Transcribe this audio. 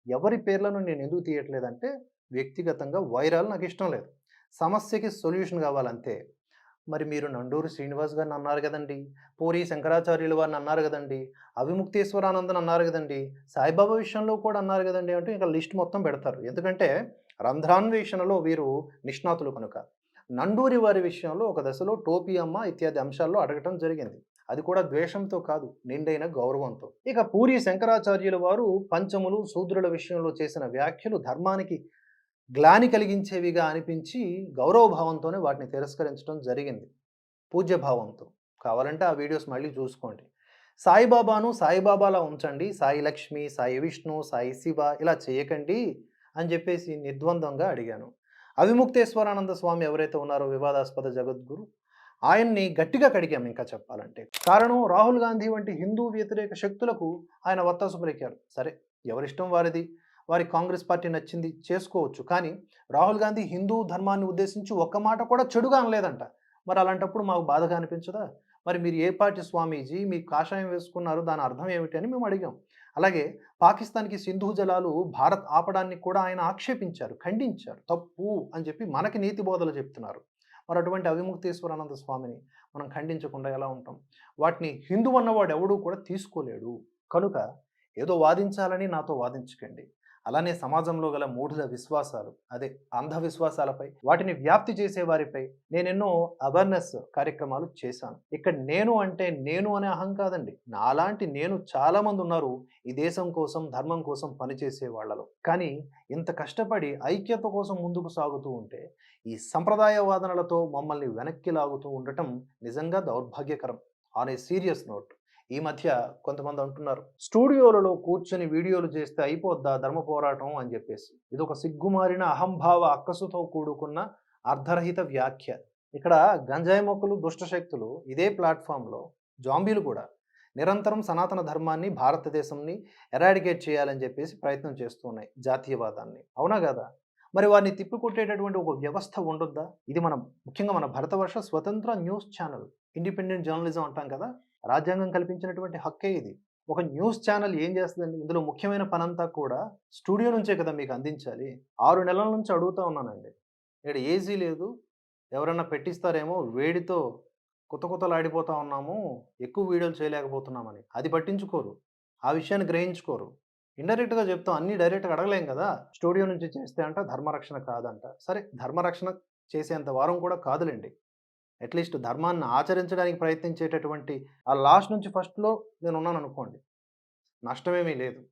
ఎవరి పేర్లను నేను ఎందుకు తీయట్లేదంటే, వ్యక్తిగతంగా వైరాలు నాకిష్టం లేదు. సమస్యకి సొల్యూషన్ కావాలంతే. మరి మీరు నండూరి శ్రీనివాస్ గారిని అన్నారు గదండీ! పూరి శంకరాచార్యులు వారిని అన్నారు గదండీ! అవిముక్తేశ్వరానందన్ అన్నారు గదండీ! సాయిబాబా విషయంలో కూడా అన్నారు గదండీ! అంటూ ఇక లిస్ట్ మొత్తం పెడతారు. ఎందుకంటే రంధ్రాన్వేషణలో వీరు నిష్ణాతులు కనుక. నండూరి వారి విషయంలో ఒక దశలో టోపీ అమ్మ ఇత్యాది అంశాల్లో అడగటం జరిగింది. అది కూడా ద్వేషంతో కాదు, నిండైన గౌరవంతో. ఇక పూరి శంకరాచార్యుల వారు పంచములు, శూద్రుల విషయంలో చేసిన వ్యాఖ్యలు ధర్మానికి గ్లాని కలిగించేవిగా అనిపించి గౌరవభావంతోనే వాటిని తిరస్కరించడం జరిగింది. పూజ్యభావంతో. కావాలంటే ఆ వీడియోస్ మళ్ళీ చూసుకోండి. సాయిబాబాను సాయిబాబాలా ఉంచండి. సాయి లక్ష్మి, సాయి విష్ణు, సాయి శివ ఇలా చేయకండి అని చెప్పేసి నిర్ద్వంద్వంగా అడిగాను. అవిముక్తేశ్వరానంద స్వామి ఎవరైతే ఉన్నారో వివాదాస్పద జగద్గురు, ఆయన్ని గట్టిగా కడిగాము ఇంకా చెప్పాలంటే. కారణం రాహుల్ గాంధీ వంటి హిందూ వ్యతిరేక శక్తులకు ఆయన వత్తాసు పలికారు. సరే, ఎవరిష్టం వారిది. వారికి కాంగ్రెస్ పార్టీ నచ్చింది చేసుకోవచ్చు. కానీ రాహుల్ గాంధీ హిందూ ధర్మాన్ని ఉద్దేశించి ఒక్క మాట కూడా చెడుగా అనలేదంట. మరి అలాంటప్పుడు మాకు బాధగా అనిపించదా? మరి మీరు ఏ పార్టీ స్వామీజీ? మీకు కాషాయం వేసుకున్నారు, దాని అర్థం ఏమిటి అని మేము అడిగాం. అలాగే పాకిస్తాన్‌కి సింధు జలాలు భారత్ ఆపడాన్ని కూడా ఆయన ఆక్షేపించారు, ఖండించారు. తప్పు అని చెప్పి మనకి నీతి బోధలు చెప్తున్నారు. మరి అటువంటి అవిముక్తేశ్వరానంద స్వామిని మనం ఖండించకుండా ఎలా ఉంటాం? వాటిని హిందువు అన్నవాడు ఎవడూ కూడా తీసుకోలేడు. కనుక ఏదో వాదించాలని నాతో వాదించకండి. అలానే సమాజంలో గల మూఢుల విశ్వాసాలు, అదే అంధవిశ్వాసాలపై, వాటిని వ్యాప్తి చేసే వారిపై నేనెన్నో అవేర్‌నెస్ కార్యక్రమాలు చేశాను. ఇక్కడ నేను అంటే నేను అనే అహం కాదండి. నాలాంటి నేను చాలా మందున్నారు ఈ దేశం కోసం, ధర్మం కోసం పనిచేసే వాళ్ళలో. కానీ ఇంత కష్టపడి ఐక్యత కోసం ముందుకు సాగుతూ ఉంటే, ఈ సంప్రదాయ వాదనలతో మమ్మల్ని వెనక్కి లాగుతూ ఉండటం నిజంగా దౌర్భాగ్యకరం. On a serious note. ఈ మధ్య కొంతమంది అంటున్నారు, స్టూడియోలలో కూర్చొని వీడియోలు చేస్తే అయిపోద్దా ధర్మ పోరాటం అని చెప్పేసి. ఇదొక సిగ్గుమారిన అహంభావ అక్కసుతో కూడుకున్న అర్ధరహిత వ్యాఖ్య. ఇక్కడ గంజాయి మొక్కలు, దుష్టశక్తులు ఇదే ప్లాట్‌ఫామ్‌లో జాంబీలు కూడా నిరంతరం సనాతన ధర్మాన్ని, భారతదేశంని ఎరాడికేట్ చేయాలని చెప్పేసి ప్రయత్నం చేస్తూ ఉన్నాయి. జాతీయవాదాన్ని. అవునా కాదా? మరి వారిని తిప్పికొట్టేటటువంటి ఒక వ్యవస్థ ఉండొద్దా? ఇది ముఖ్యంగా మన భరతవర్ష స్వతంత్ర న్యూస్ ఛానల్. ఇండిపెండెంట్ జర్నలిజం అంటాం కదా! రాజ్యాంగం కల్పించినటువంటి హక్కే ఇది. ఒక న్యూస్ ఛానల్ ఏం చేస్తదండి? ఇందులో ముఖ్యమైన పనంతా కూడా స్టూడియో నుంచే కదా మీకు అందించాలి. 6 నెలల నుంచి అడుగుతా ఉన్నానండి. ఇక్కడ ఏసీ లేదు. ఎవరన్నా పెట్టిస్తారేమో వేడితో కుతకుతలాడిపోతా ఉన్నాము. ఎక్కువ వీడియోలు చేయలేకపోతున్నామని. అది పట్టించుకోరు. ఆ విషయాన్ని గ్రహించుకోరు. ఇండైరెక్ట్‌గా చెప్తాం. అన్నీ డైరెక్ట్‌గా అడగలేం గదా! స్టూడియో నుంచి చేస్తే అంట ధర్మరక్షణ కాదంట. సరే, ధర్మరక్షణ చేసేంత వారం కూడా కాదులెండి. అట్‌లీస్ట్ ధర్మాన్ని ఆచరించడానికి ప్రయత్నించేటటువంటి ఆ లాస్ట్ నుంచి ఫస్ట్‌లో నేనున్నాననుకోండి. నష్టమేమీ లేదు.